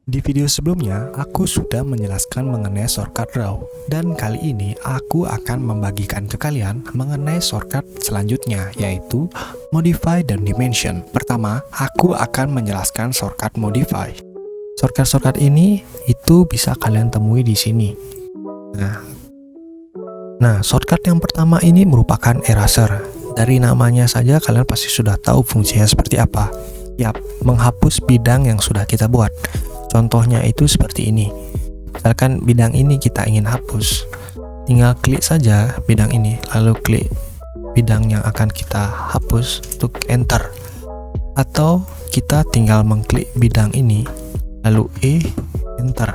Di video sebelumnya, aku sudah menjelaskan mengenai shortcut draw, dan kali ini aku akan membagikan ke kalian mengenai shortcut selanjutnya, yaitu modify dan dimension. Pertama, aku akan menjelaskan shortcut modify. Shortcut ini itu bisa kalian temui di sini. Nah, shortcut yang pertama ini merupakan eraser. Dari namanya saja kalian pasti sudah tahu fungsinya seperti apa. Yap, menghapus bidang yang sudah kita buat. Contohnya itu seperti ini. Misalkan bidang ini kita ingin hapus, tinggal klik saja bidang ini, lalu klik bidang yang akan kita hapus untuk enter. Atau kita tinggal mengklik bidang ini, lalu enter.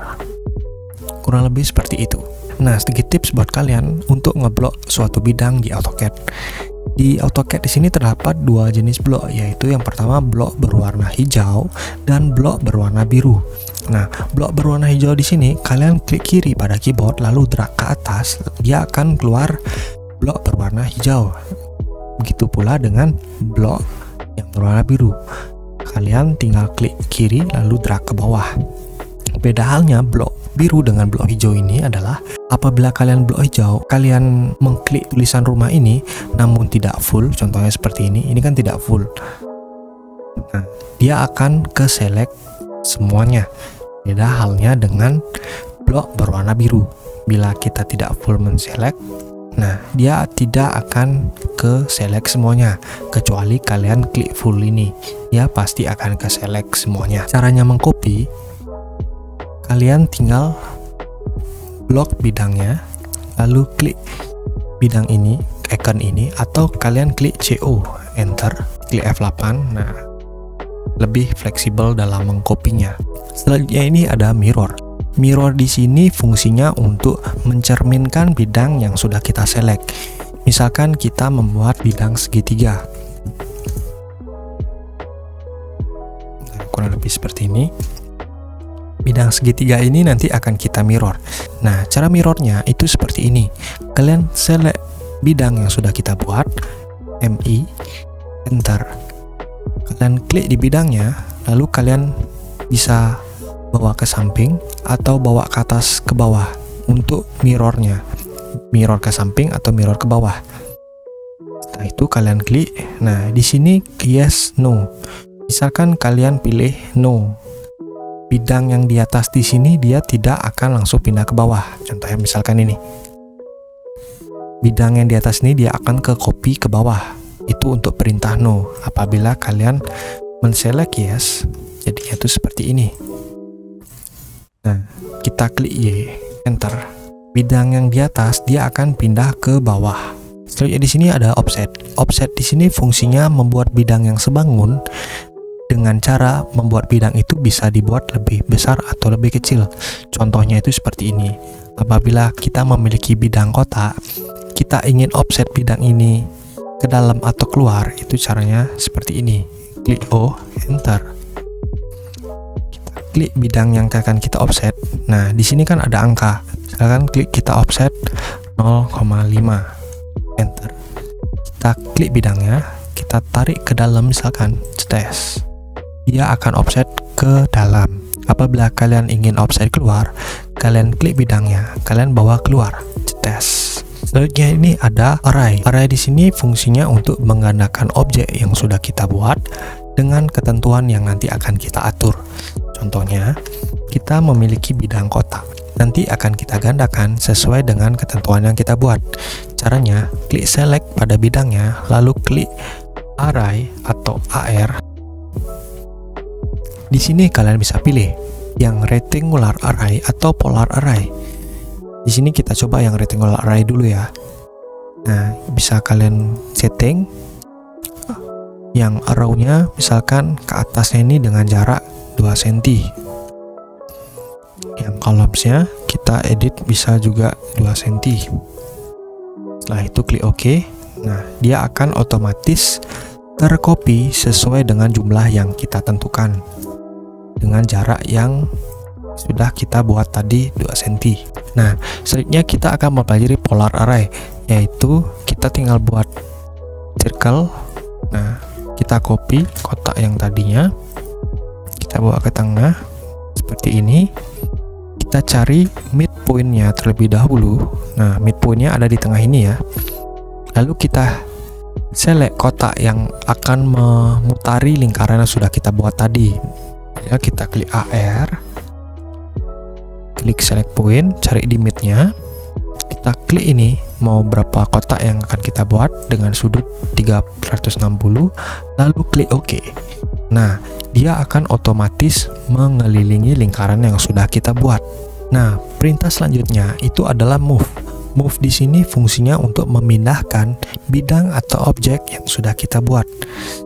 Kurang lebih seperti itu. Nah, sedikit tips buat kalian untuk ngeblok suatu bidang di AutoCAD. Di AutoCAD di sini terdapat dua jenis blok, yaitu yang pertama blok berwarna hijau dan blok berwarna biru. Nah, blok berwarna hijau di sini kalian klik kiri pada keyboard lalu drag ke atas, dia akan keluar blok berwarna hijau. Begitu pula dengan blok yang berwarna biru. Kalian tinggal klik kiri lalu drag ke bawah. Beda halnya blok biru dengan blok hijau ini adalah apabila kalian blok hijau, kalian mengklik tulisan rumah ini namun tidak full, contohnya seperti ini kan tidak full. Nah, dia akan ke select semuanya. Beda halnya dengan blok berwarna biru. Bila kita tidak full menselect, nah dia tidak akan ke select semuanya, kecuali kalian klik full ini, dia pasti akan ke select semuanya. Caranya mengcopy, kalian tinggal blok bidangnya, lalu klik bidang ini, icon ini, atau kalian klik CO, enter, klik F8. Nah, lebih fleksibel dalam mengkopinya. Selanjutnya ini ada mirror. Mirror di sini fungsinya untuk mencerminkan bidang yang sudah kita select. Misalkan kita membuat bidang segitiga. Nah, kurang lebih seperti ini. Bidang segitiga ini nanti akan kita mirror. Nah, cara mirrornya itu seperti ini. Kalian select bidang yang sudah kita buat, MI, enter. Kalian klik di bidangnya, lalu kalian bisa bawa ke samping atau bawa ke atas ke bawah untuk mirrornya. Mirror ke samping atau mirror ke bawah. Setelah itu kalian klik. Nah, di sini yes, no. Misalkan kalian pilih no. Bidang yang di atas di sini dia tidak akan langsung pindah ke bawah. Contohnya misalkan ini. Bidang yang di atas ini dia akan ke copy ke bawah. Itu untuk perintah no. Apabila kalian men-select yes, jadinya itu seperti ini. Nah, kita klik Y, enter. Bidang yang di atas dia akan pindah ke bawah. Selanjutnya di sini ada offset. Offset di sini fungsinya membuat bidang yang sebangun dengan cara membuat bidang itu bisa dibuat lebih besar atau lebih kecil. Contohnya itu seperti ini. Apabila kita memiliki bidang kotak, kita ingin offset bidang ini ke dalam atau keluar, itu caranya seperti ini. Klik O, enter. Kita klik bidang yang akan kita offset. Nah, di sini kan ada angka. Misalkan klik kita offset 0,5, enter. Kita klik bidangnya, kita tarik ke dalam misalkan tes. Dia akan offset ke dalam. Apabila kalian ingin offset keluar, kalian klik bidangnya, kalian bawa keluar. Tes. Selanjutnya ini ada array. Array di sini fungsinya untuk menggandakan objek yang sudah kita buat dengan ketentuan yang nanti akan kita atur. Contohnya, kita memiliki bidang kotak. Nanti akan kita gandakan sesuai dengan ketentuan yang kita buat. Caranya, klik select pada bidangnya, lalu klik array atau AR. Di sini kalian bisa pilih yang rectangular array atau polar array. Di sini kita coba yang rectangular array dulu ya. Nah, bisa kalian setting yang arrow-nya misalkan ke atasnya ini dengan jarak 2 cm. Yang columns-nya kita edit bisa juga 2 cm. Setelah itu klik OK. Nah, dia akan otomatis tercopy sesuai dengan jumlah yang kita tentukan dengan jarak yang sudah kita buat tadi 2 cm. Nah, selanjutnya kita akan mempelajari polar array, yaitu kita tinggal buat circle. Nah, kita copy kotak yang tadinya, kita bawa ke tengah seperti ini. Kita cari midpoint-nya terlebih dahulu. Nah, midpoint-nya ada di tengah ini ya. Lalu kita select kotak yang akan memutari lingkaran yang sudah kita buat tadi. Ya, kita klik AR, klik select point, cari di mid-nya. Kita klik ini mau berapa kotak yang akan kita buat dengan sudut 360, lalu klik OK. Nah, dia akan otomatis mengelilingi lingkaran yang sudah kita buat. Nah, perintah selanjutnya itu adalah move. Move di sini fungsinya untuk memindahkan bidang atau objek yang sudah kita buat.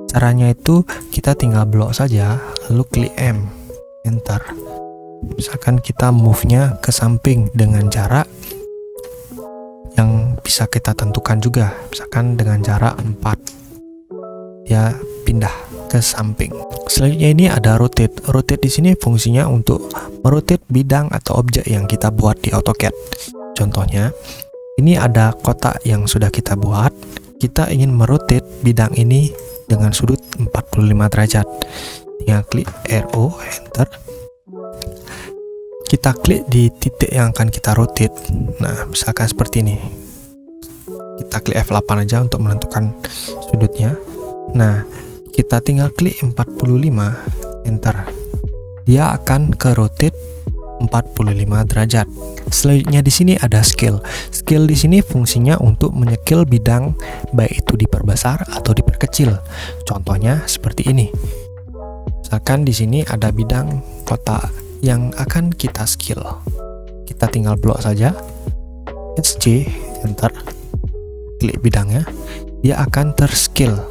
Caranya itu kita tinggal blok saja, lalu klik M, enter. Misalkan kita move-nya ke samping dengan jarak yang bisa kita tentukan juga, misalkan dengan jarak 4, ya pindah ke samping. Selanjutnya ini ada rotate. Rotate di sini fungsinya untuk merotate bidang atau objek yang kita buat di AutoCAD. Contohnya, ini ada kotak yang sudah kita buat. Kita ingin merotate bidang ini dengan sudut 45 derajat. Tinggal klik arrow, enter. Kita klik di titik yang akan kita rotate. Nah, misalkan seperti ini. Kita klik F8 aja untuk menentukan sudutnya. Nah, kita tinggal klik 45, enter. Dia akan ke rotate 45 derajat. Selanjutnya di sini ada scale. Scale di sini fungsinya untuk menyekil bidang, baik itu diperbesar atau diperkecil. Contohnya seperti ini. Misalkan di sini ada bidang kotak yang akan kita scale. Kita tinggal blok saja, SC, enter, klik bidangnya, dia akan terscale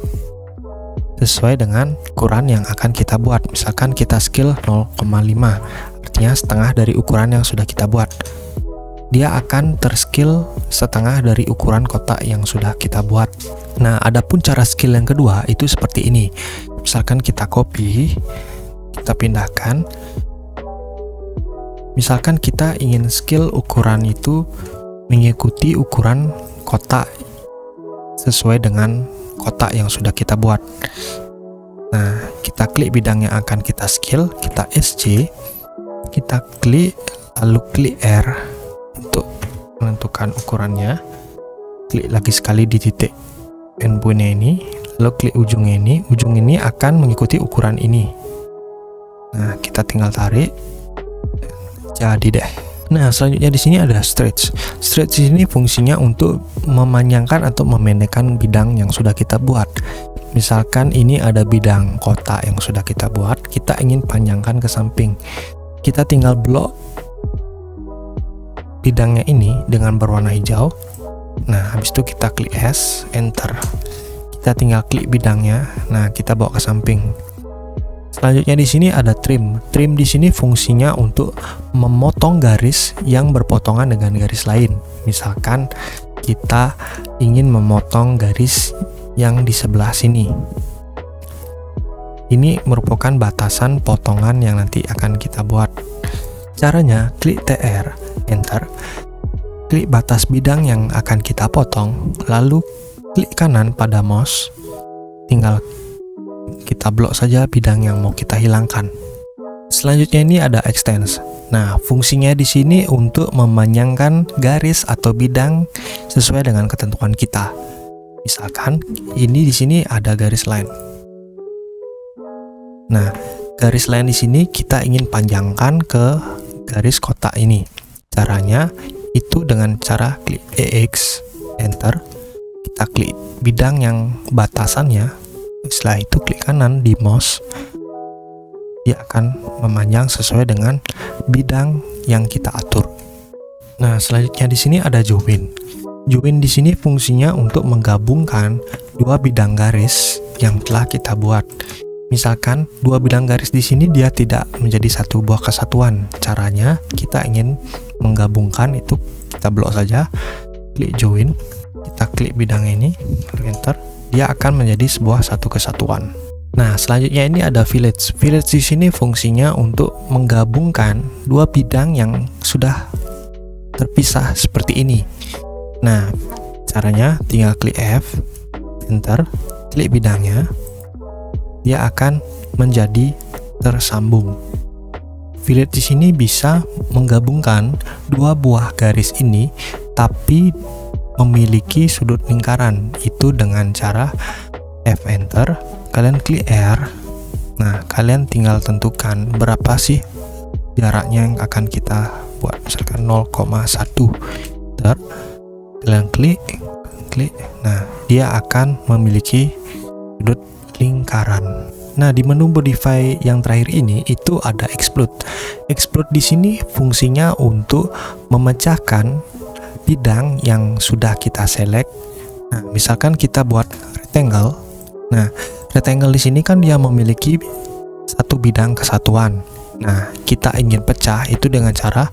sesuai dengan ukuran yang akan kita buat. Misalkan kita scale 0,5, artinya setengah dari ukuran yang sudah kita buat. Dia akan terscale setengah dari ukuran kotak yang sudah kita buat. Nah, adapun cara scale yang kedua itu seperti ini. Misalkan kita copy, kita pindahkan. Misalkan kita ingin scale ukuran itu mengikuti ukuran kotak sesuai dengan kotak yang sudah kita buat. Nah, kita klik bidang yang akan kita scale, kita SC, kita klik, lalu klik R untuk menentukan ukurannya. Klik lagi sekali di titik endpoint-nya ini, lalu klik ujungnya ini. Ujung ini akan mengikuti ukuran ini. Nah, kita tinggal tarik. Jadi deh. Nah, selanjutnya di sini ada stretch. Stretch di sini fungsinya untuk memanjangkan atau memendekkan bidang yang sudah kita buat. Misalkan ini ada bidang kotak yang sudah kita buat, kita ingin panjangkan ke samping. Kita tinggal blok bidangnya ini dengan berwarna hijau. Nah, habis itu kita klik S, enter. Kita tinggal klik bidangnya. Nah, kita bawa ke samping. Selanjutnya di sini ada trim. Trim di sini fungsinya untuk memotong garis yang berpotongan dengan garis lain. Misalkan kita ingin memotong garis yang di sebelah sini. Ini merupakan batasan potongan yang nanti akan kita buat. Caranya klik TR, enter. Klik batas bidang yang akan kita potong, lalu klik kanan pada mouse. Tinggal kita blok saja bidang yang mau kita hilangkan. Selanjutnya ini ada extend. Nah, fungsinya di sini untuk memanjangkan garis atau bidang sesuai dengan ketentuan kita. Misalkan ini di sini ada garis line. Nah, garis line di sini kita ingin panjangkan ke garis kotak ini. Caranya itu dengan cara klik EX, enter. Kita klik bidang yang batasannya. Setelah itu klik kanan di mouse, dia akan memanjang sesuai dengan bidang yang kita atur. Nah, selanjutnya di sini ada join. Join di sini fungsinya untuk menggabungkan dua bidang garis yang telah kita buat. Misalkan dua bidang garis di sini dia tidak menjadi satu buah kesatuan. Caranya kita ingin menggabungkan itu, kita blok saja, klik join, kita klik bidang ini, enter. Dia akan menjadi sebuah satu kesatuan. Nah, selanjutnya ini ada village. Village di sini fungsinya untuk menggabungkan dua bidang yang sudah terpisah seperti ini. Nah, caranya tinggal klik F, enter, klik bidangnya. Dia akan menjadi tersambung. Fillet di sini bisa menggabungkan dua buah garis ini tapi memiliki sudut lingkaran. Itu dengan cara F enter, kalian klik R. Nah, kalian tinggal tentukan berapa sih jaraknya yang akan kita buat, misalkan 0,1. Kalian klik. Nah, dia akan memiliki sudut lingkaran. Nah, di menu modify yang terakhir ini itu ada explode. Explode di sini fungsinya untuk memecahkan bidang yang sudah kita select. Nah, misalkan kita buat rectangle. Nah, rectangle di sini kan dia memiliki satu bidang kesatuan. Nah, kita ingin pecah itu dengan cara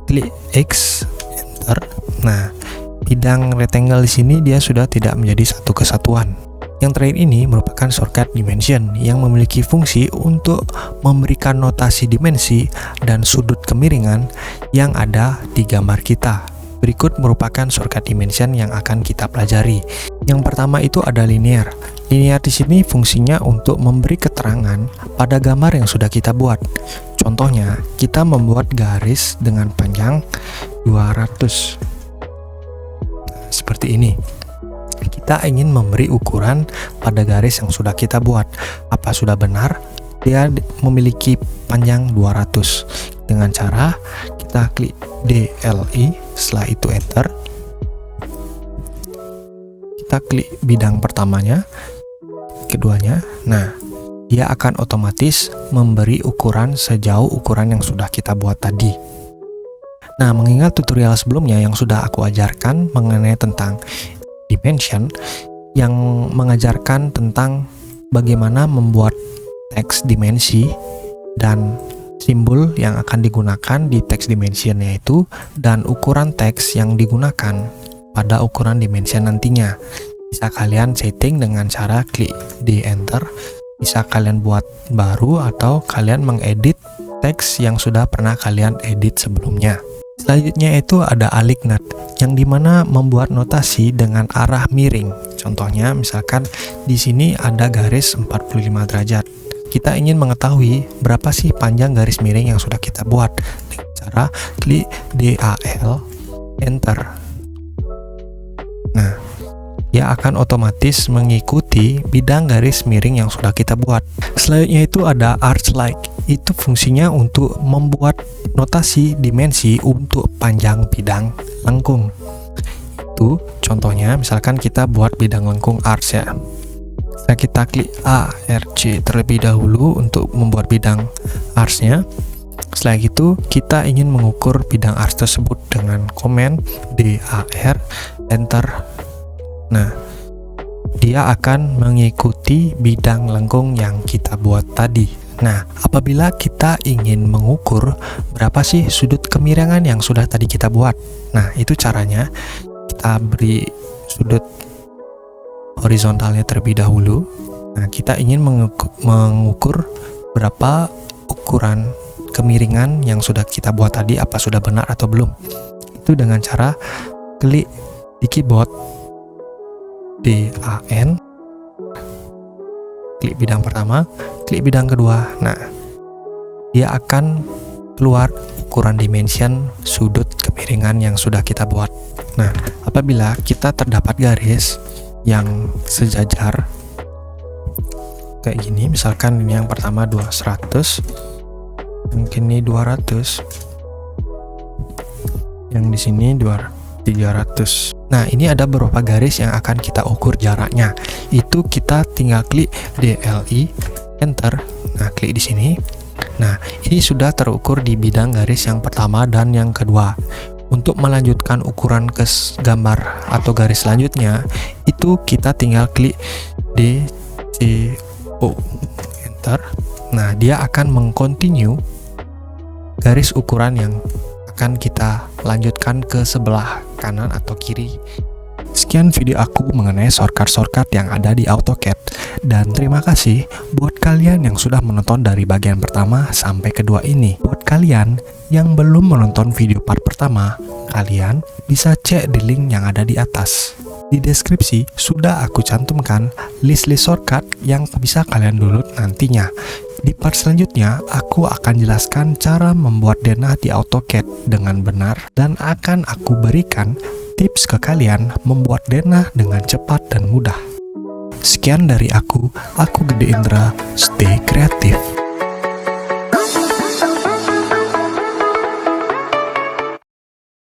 klik X, enter. Nah, bidang rectangle di sini dia sudah tidak menjadi satu kesatuan. Yang terakhir ini merupakan shortcut dimension yang memiliki fungsi untuk memberikan notasi dimensi dan sudut kemiringan yang ada di gambar kita. Berikut merupakan shortcut dimension yang akan kita pelajari. Yang pertama itu ada linear. Linear di sini fungsinya untuk memberi keterangan pada gambar yang sudah kita buat. Contohnya, kita membuat garis dengan panjang 200. Seperti ini. Kita ingin memberi ukuran pada garis yang sudah kita buat. Apa sudah benar? Dia memiliki panjang 200. Dengan cara kita klik DLI, setelah itu enter. Kita klik bidang pertamanya, keduanya. Nah, dia akan otomatis memberi ukuran sejauh ukuran yang sudah kita buat tadi. Nah, mengingat tutorial sebelumnya yang sudah aku ajarkan mengenai tentang dimension, yang mengajarkan tentang bagaimana membuat teks dimensi dan simbol yang akan digunakan di teks dimension yaitu, dan ukuran teks yang digunakan pada ukuran dimension nantinya. Bisa kalian setting dengan cara klik di enter. Bisa kalian buat baru atau kalian mengedit teks yang sudah pernah kalian edit sebelumnya. Selanjutnya itu ada alignate, yang dimana membuat notasi dengan arah miring. Contohnya misalkan di sini ada garis 45 derajat. Kita ingin mengetahui berapa sih panjang garis miring yang sudah kita buat dengan cara klik DAL, enter. Nah, dia akan otomatis mengikuti bidang garis miring yang sudah kita buat. Selanjutnya itu ada arch like. Itu fungsinya untuk membuat notasi dimensi untuk panjang bidang lengkung. Itu contohnya misalkan kita buat bidang lengkung arch ya. Nah, kita klik ARC terlebih dahulu untuk membuat bidang arch-nya. Setelah itu kita ingin mengukur bidang arch tersebut dengan komen DAR, enter. Nah, dia akan mengikuti bidang lengkung yang kita buat tadi. Nah, apabila kita ingin mengukur berapa sih sudut kemiringan yang sudah tadi kita buat. Nah, itu caranya. Kita beri sudut horizontalnya terlebih dahulu. Nah, kita ingin mengukur berapa ukuran kemiringan yang sudah kita buat tadi, apa sudah benar atau belum. Itu dengan cara klik di keyboard DAN, klik bidang pertama, klik bidang kedua. Nah, dia akan keluar ukuran dimension sudut kemiringan yang sudah kita buat. Nah, apabila kita terdapat garis yang sejajar kayak gini, misalkan ini yang pertama 200, mungkin ini 200, yang di sini 300. Nah, ini ada beberapa garis yang akan kita ukur jaraknya. Itu kita tinggal klik DLI, enter. Nah, klik di sini. Nah, ini sudah terukur di bidang garis yang pertama dan yang kedua. Untuk melanjutkan ukuran ke gambar atau garis selanjutnya, itu kita tinggal klik DCO, enter. Nah, dia akan mengcontinue garis ukuran yang akan kita lanjutkan ke sebelah kanan atau kiri. Sekian video aku mengenai shortcut-shortcut yang ada di AutoCAD, dan terima kasih buat kalian yang sudah menonton dari bagian pertama sampai kedua ini. Buat kalian yang belum menonton video part pertama, kalian bisa cek di link yang ada di atas. Di deskripsi sudah aku cantumkan list-list shortcut yang bisa kalian download nantinya. Di part selanjutnya, aku akan jelaskan cara membuat denah di AutoCAD dengan benar dan akan aku berikan tips ke kalian membuat denah dengan cepat dan mudah. Sekian dari aku Gede Indra, stay kreatif.